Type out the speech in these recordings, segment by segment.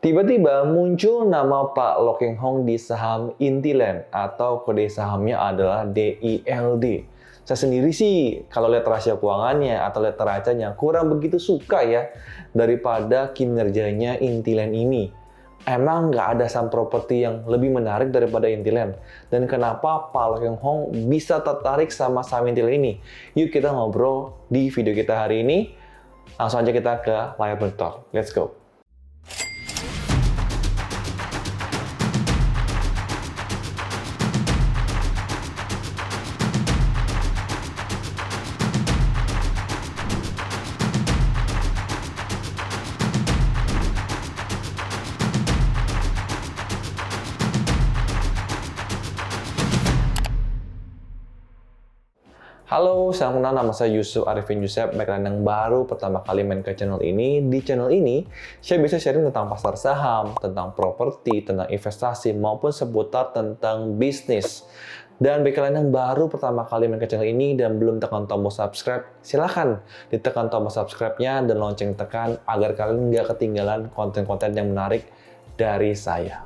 Tiba-tiba muncul nama Pak Loh Keng Hong di saham Intiland atau kode sahamnya adalah DILD. Saya sendiri sih kalau lihat rasio keuangannya atau lihat neracanya kurang begitu suka ya daripada kinerjanya Intiland ini. Emang nggak ada saham properti yang lebih menarik daripada Intiland? Dan kenapa Pak Loh Keng Hong bisa tertarik sama saham Intiland ini? Yuk kita ngobrol di video kita hari ini. Langsung aja kita ke layar monitor. Let's go! Halo, salam kenal, nama saya Yusuf Arifin Yusef. Bagi kalian yang baru pertama kali main ke channel ini, di channel ini saya bisa sharing tentang pasar saham, tentang properti, tentang investasi, maupun seputar tentang bisnis. Dan bagi kalian yang baru pertama kali main ke channel ini dan belum tekan tombol subscribe, silahkan ditekan tombol subscribe-nya dan lonceng tekan agar kalian nggak ketinggalan konten-konten yang menarik dari saya.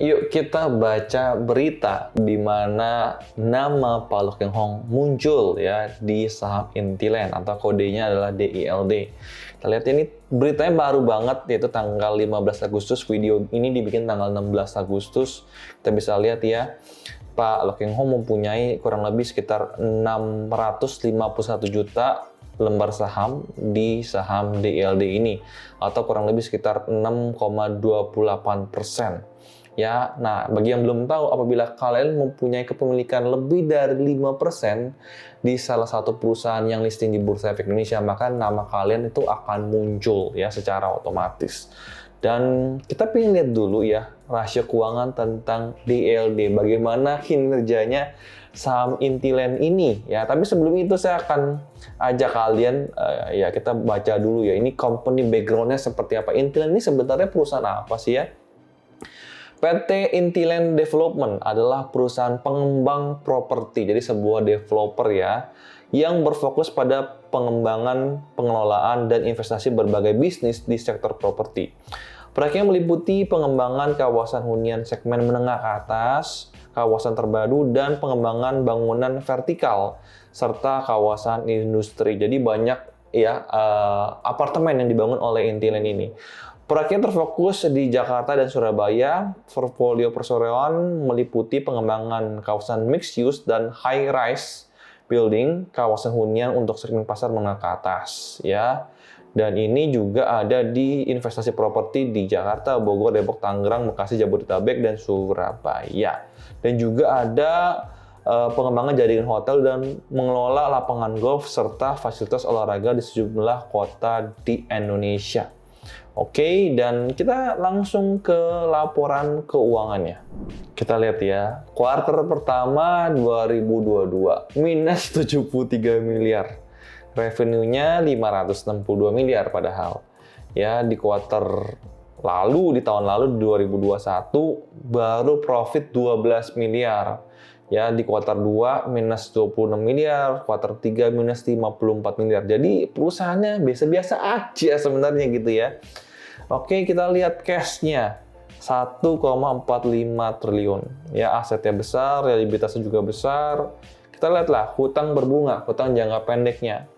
Yuk kita baca berita di mana nama Pak Loh Keng Hong muncul ya di saham Intiland atau kodenya adalah DILD. Kita lihat ini beritanya baru banget, yaitu tanggal 15 Agustus. Video ini dibikin tanggal 16 Agustus. Kita bisa lihat ya, Pak Loh Keng Hong mempunyai kurang lebih sekitar 651 juta lembar saham di saham DILD ini, atau kurang lebih sekitar 6,28%. Ya, nah bagi yang belum tahu, apabila kalian mempunyai kepemilikan lebih dari 5% di salah satu perusahaan yang listing di Bursa Efek Indonesia, maka nama kalian itu akan muncul ya secara otomatis. Dan kita pengen lihat dulu ya rasio keuangan tentang DILD, bagaimana kinerjanya saham Intiland ini ya. Tapi sebelum itu saya akan ajak kalian ya kita baca dulu ya, ini company background-nya seperti apa. Intiland ini sebenarnya perusahaan apa sih ya? PT Intiland Development adalah perusahaan pengembang properti, jadi sebuah developer ya, yang berfokus pada pengembangan, pengelolaan, dan investasi berbagai bisnis di sektor properti. Proyeknya meliputi pengembangan kawasan hunian segmen menengah ke atas, kawasan terpadu, dan pengembangan bangunan vertikal, serta kawasan industri. Jadi banyak ya apartemen yang dibangun oleh Intiland ini. Proyeknya terfokus di Jakarta dan Surabaya. Portfolio perseroan meliputi pengembangan kawasan mixed use dan high rise building, kawasan hunian untuk segmen pasar menengah ke atas ya. Dan ini juga ada di investasi properti di Jakarta, Bogor, Depok, Tangerang, Bekasi, Jabodetabek, dan Surabaya. Dan juga ada pengembangan jaringan hotel dan mengelola lapangan golf serta fasilitas olahraga di sejumlah kota di Indonesia. Oke, dan kita langsung ke laporan keuangannya. Kita lihat ya, kuartal pertama 2022 minus 73 miliar. Revenue-nya 562 miliar padahal. Ya, di kuartal lalu, di tahun lalu 2021 baru profit 12 miliar. Ya, di kuartal 2 minus 26 miliar, kuartal 3 minus 54 miliar. Jadi perusahaannya biasa-biasa aja sebenarnya gitu ya. Oke, kita lihat cash-nya. 1,45 triliun. Ya, asetnya besar, liabilitasnya juga besar. Kita lihatlah hutang berbunga, hutang jangka pendeknya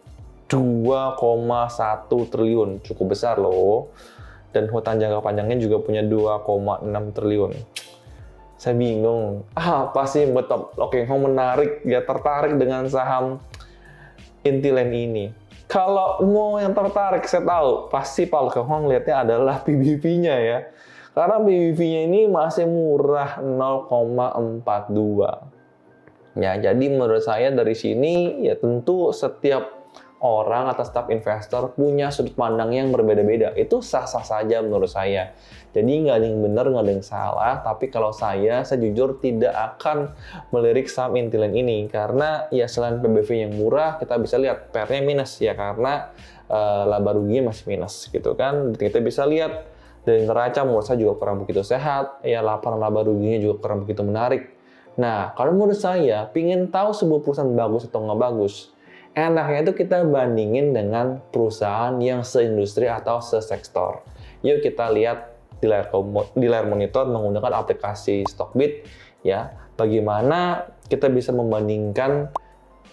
2,1 triliun. Cukup besar loh. Dan hutang jangka panjangnya juga punya 2,6 triliun. Saya bingung, apa sih buat Loh Keng Hong menarik, ya tertarik dengan saham Intiland ini? Kalau mau yang tertarik, saya tahu, pasti Pak Loh Keng Hong lihatnya adalah PBV-nya ya. Karena PBV-nya ini masih murah 0,42. Ya, jadi menurut saya dari sini, ya tentu setiap orang atau staf investor punya sudut pandang yang berbeda-beda. Itu sah-sah saja menurut saya. Jadi nggak ada yang benar, nggak ada yang salah. Tapi kalau saya jujur tidak akan melirik saham Intiland ini. Karena ya selain PBV yang murah, kita bisa lihat PR-nya minus ya. Karena laba ruginya masih minus gitu kan. Kita bisa lihat dari neraca menurut saya juga kurang begitu sehat. Ya laporan laba ruginya juga kurang begitu menarik. Nah, kalau menurut saya, pingin tahu sebuah perusahaan bagus atau nggak bagus, enaknya itu kita bandingin dengan perusahaan yang seindustri atau sesektor. Yuk kita lihat di layar monitor menggunakan aplikasi Stockbit ya. Bagaimana kita bisa membandingkan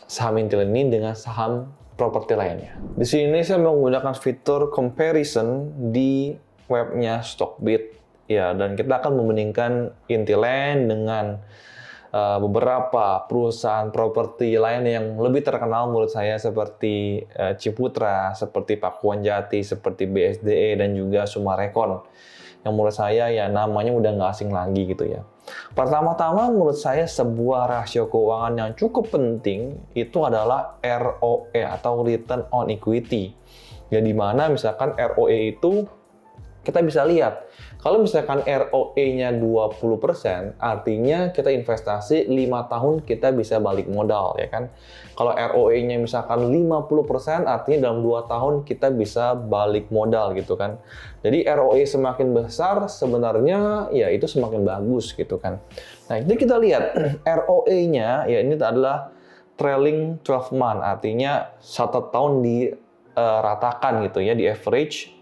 saham Intiland ini dengan saham properti lainnya. Di sini saya menggunakan fitur comparison di webnya Stockbit ya, dan kita akan membandingkan Intiland dengan beberapa perusahaan properti lain yang lebih terkenal menurut saya seperti Ciputra, seperti Pakuan Jati, seperti BSDE dan juga Sumarekon. Yang menurut saya ya namanya udah nggak asing lagi gitu ya. Pertama-tama menurut saya sebuah rasio keuangan yang cukup penting itu adalah ROE atau Return on Equity. Ya di mana misalkan ROE itu kita bisa lihat, kalau misalkan ROE-nya 20%, artinya kita investasi 5 tahun kita bisa balik modal, ya kan? Kalau ROE-nya misalkan 50%, artinya dalam 2 tahun kita bisa balik modal gitu kan. Jadi ROE semakin besar, sebenarnya ya itu semakin bagus gitu kan. Nah, ini kita lihat ROE-nya, ya ini adalah trailing 12 month, artinya 1 tahun diratakan gitu ya, di average.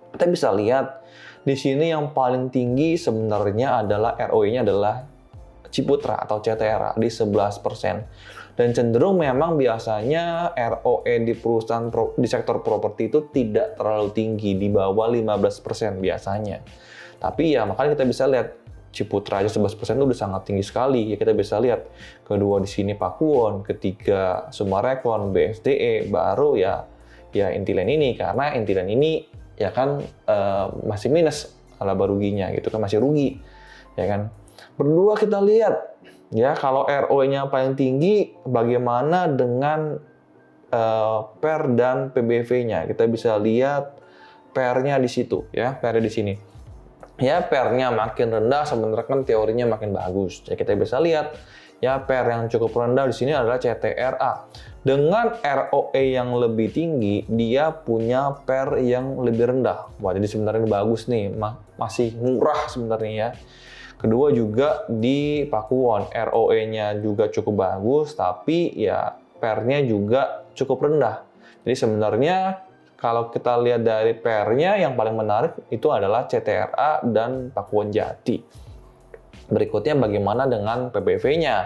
Kita bisa lihat di sini yang paling tinggi sebenarnya adalah ROE-nya adalah Ciputra atau CTRA di 11%. Dan cenderung memang biasanya ROE di perusahaan di sektor properti itu tidak terlalu tinggi, di bawah 15% biasanya. Tapi ya makanya kita bisa lihat Ciputra aja 11% itu udah sangat tinggi sekali. Ya kita bisa lihat kedua di sini Pakuwon, ketiga Sumarekon, BSDE, baru ya Intiland ini, karena Intiland ini ya kan masih minus laba ruginya gitu kan, masih rugi ya kan. Berdua kita lihat ya, kalau ROE-nya paling tinggi bagaimana dengan PER dan PBV-nya. Kita bisa lihat PER-nya di situ ya, PER-nya di sini. Ya PER-nya makin rendah sebenarnya kan teorinya makin bagus. Ya kita bisa lihat ya PER yang cukup rendah di sini adalah CTRA. Dengan ROE yang lebih tinggi, dia punya PER yang lebih rendah. Wah, jadi sebenarnya bagus nih, masih murah sebenarnya ya. Kedua juga di Pakuwon, ROE-nya juga cukup bagus, tapi ya PER-nya juga cukup rendah. Jadi sebenarnya kalau kita lihat dari PER-nya yang paling menarik itu adalah CTRA dan Pakuwon Jati. Berikutnya bagaimana dengan PBV-nya?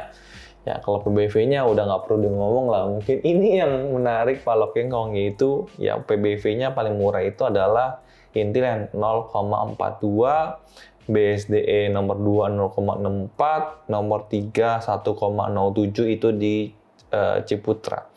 Ya, kalau PBV-nya udah nggak perlu ngomong lah. Mungkin ini yang menarik Pak Lokengkong, yaitu ya PBV-nya paling murah itu adalah Intiland 0,42, BSDE nomor 2 0,64, nomor 3 1,07 itu di Ciputra.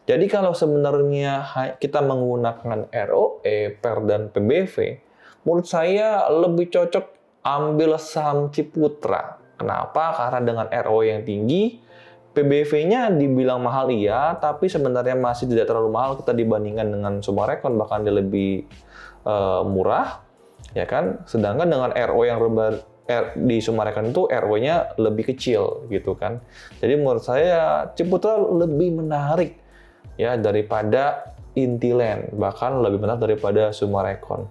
Jadi kalau sebenarnya kita menggunakan ROE, PER dan PBV, menurut saya lebih cocok ambil saham Ciputra. Kenapa? Karena dengan ROE yang tinggi, PBV-nya dibilang mahal iya, tapi sebenarnya masih tidak terlalu mahal kita dibandingkan dengan Sumarekon, bahkan dia lebih murah, ya kan? Sedangkan dengan ROE yang di Sumarekon itu ROE-nya lebih kecil gitu kan. Jadi menurut saya Ciputra lebih menarik ya daripada Intiland, bahkan lebih menarik daripada Sumarekon.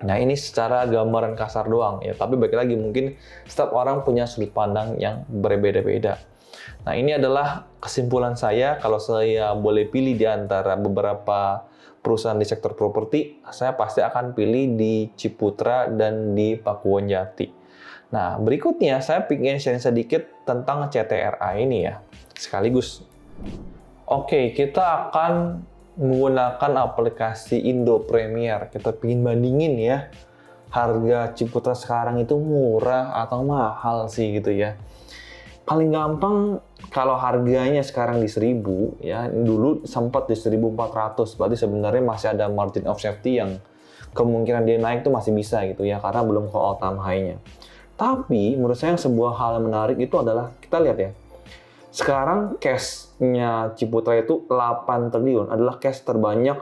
Nah ini secara gambaran kasar doang ya, tapi balik lagi mungkin setiap orang punya sudut pandang yang berbeda-beda. Nah ini adalah kesimpulan saya, kalau saya boleh pilih di antara beberapa perusahaan di sektor properti, saya pasti akan pilih di Ciputra dan di Pakuwon Jati. Nah berikutnya saya ingin sharing sedikit tentang CTRA ini ya, sekaligus. Oke, kita akan menggunakan aplikasi Indo Premier. Kita ingin bandingin ya, harga Ciputra sekarang itu murah atau mahal sih gitu ya. Paling gampang kalau harganya sekarang di 1000 ya, dulu sempat di 1400, berarti sebenarnya masih ada margin of safety yang kemungkinan dia naik tuh masih bisa gitu ya, karena belum ke all time high-nya. Tapi menurut saya sebuah hal yang menarik itu adalah kita lihat ya, sekarang cash-nya Ciputra itu 8 triliun, adalah cash terbanyak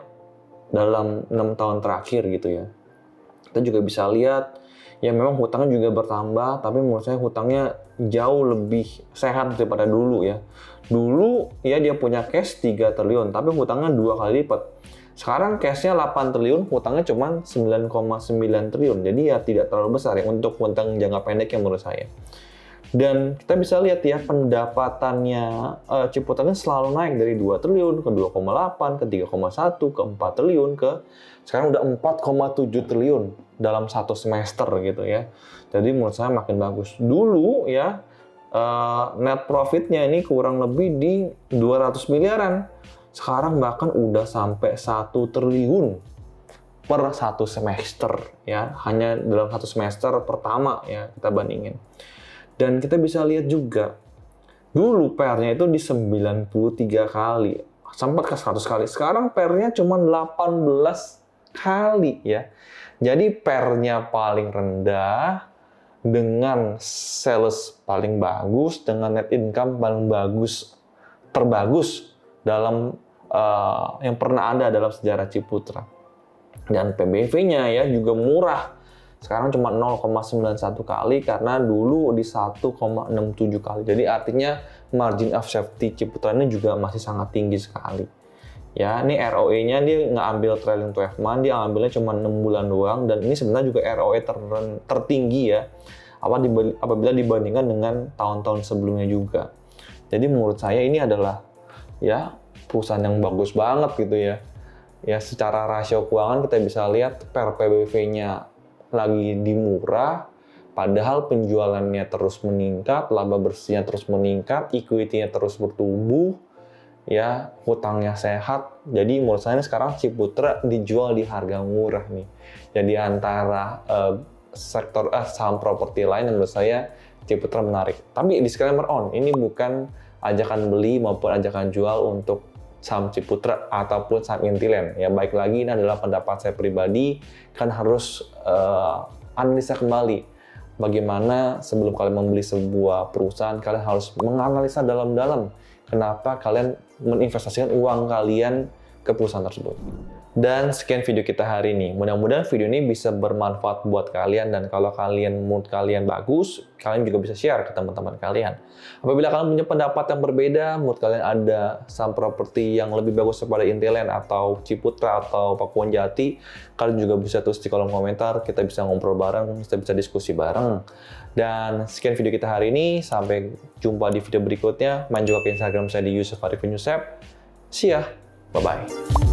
dalam 6 tahun terakhir gitu ya. Kita juga bisa lihat ya memang hutangnya juga bertambah, tapi menurut saya hutangnya jauh lebih sehat daripada dulu ya. Dulu ya dia punya cash 3 triliun, tapi hutangnya 2 kali lipat. Sekarang cash-nya 8 triliun, hutangnya cuma 9,9 triliun. Jadi ya tidak terlalu besar ya untuk hutang jangka pendek yang menurut saya. Dan kita bisa lihat ya pendapatannya Ciputra ini selalu naik dari 2 triliun ke 2,8 ke 3,1 ke 4 triliun ke sekarang udah 4,7 triliun dalam satu semester gitu ya. Jadi menurut saya makin bagus. Dulu ya net profitnya ini kurang lebih di 200 miliaran. Sekarang bahkan udah sampai 1 triliun per satu semester ya. Hanya dalam satu semester pertama ya kita bandingin. Dan kita bisa lihat juga, dulu PR-nya itu di 93 kali, sempat ke 100 kali. Sekarang PR-nya cuma 18 kali ya. Jadi PR-nya paling rendah, dengan sales paling bagus, dengan net income paling bagus, terbagus dalam yang pernah ada dalam sejarah Ciputra. Dan PBV-nya ya juga murah. Sekarang cuma 0,91 kali karena dulu di 1,67 kali. Jadi artinya margin of safety Ciputra ini juga masih sangat tinggi sekali. Ya, ini ROE-nya dia nggak ambil trailing 12 month, dia ambilnya cuma 6 bulan doang. Dan ini sebenarnya juga ROE tertinggi ya, apabila dibandingkan dengan tahun-tahun sebelumnya juga. Jadi menurut saya ini adalah ya perusahaan yang bagus banget gitu ya. Ya secara rasio keuangan kita bisa lihat per PBV-nya lagi di murah, padahal penjualannya terus meningkat, laba bersihnya terus meningkat, equity-nya terus bertumbuh, ya hutangnya sehat. Jadi menurut saya sekarang Ciputra dijual di harga murah nih. Jadi antara sektor saham properti lain yang menurut saya Ciputra menarik. Tapi disclaimer ini bukan ajakan beli maupun ajakan jual untuk saham Ciputra ataupun saham Intiland. Ya baik lagi ini adalah pendapat saya pribadi, kan harus analisa kembali bagaimana sebelum kalian membeli sebuah perusahaan, kalian harus menganalisa dalam-dalam kenapa kalian menginvestasikan uang kalian ke perusahaan tersebut. Dan sekian video kita hari ini. Mudah-mudahan video ini bisa bermanfaat buat kalian, dan kalau mood kalian bagus, kalian juga bisa share ke teman-teman kalian. Apabila kalian punya pendapat yang berbeda, mood kalian ada saham properti yang lebih bagus daripada Intiland atau Ciputra atau Pakuan Jati, kalian juga bisa tulis di kolom komentar, kita bisa ngobrol bareng, kita bisa diskusi bareng. Dan sekian video kita hari ini, sampai jumpa di video berikutnya. Main juga ke Instagram saya di Yusuf Arifin Yusef. See ya, bye-bye.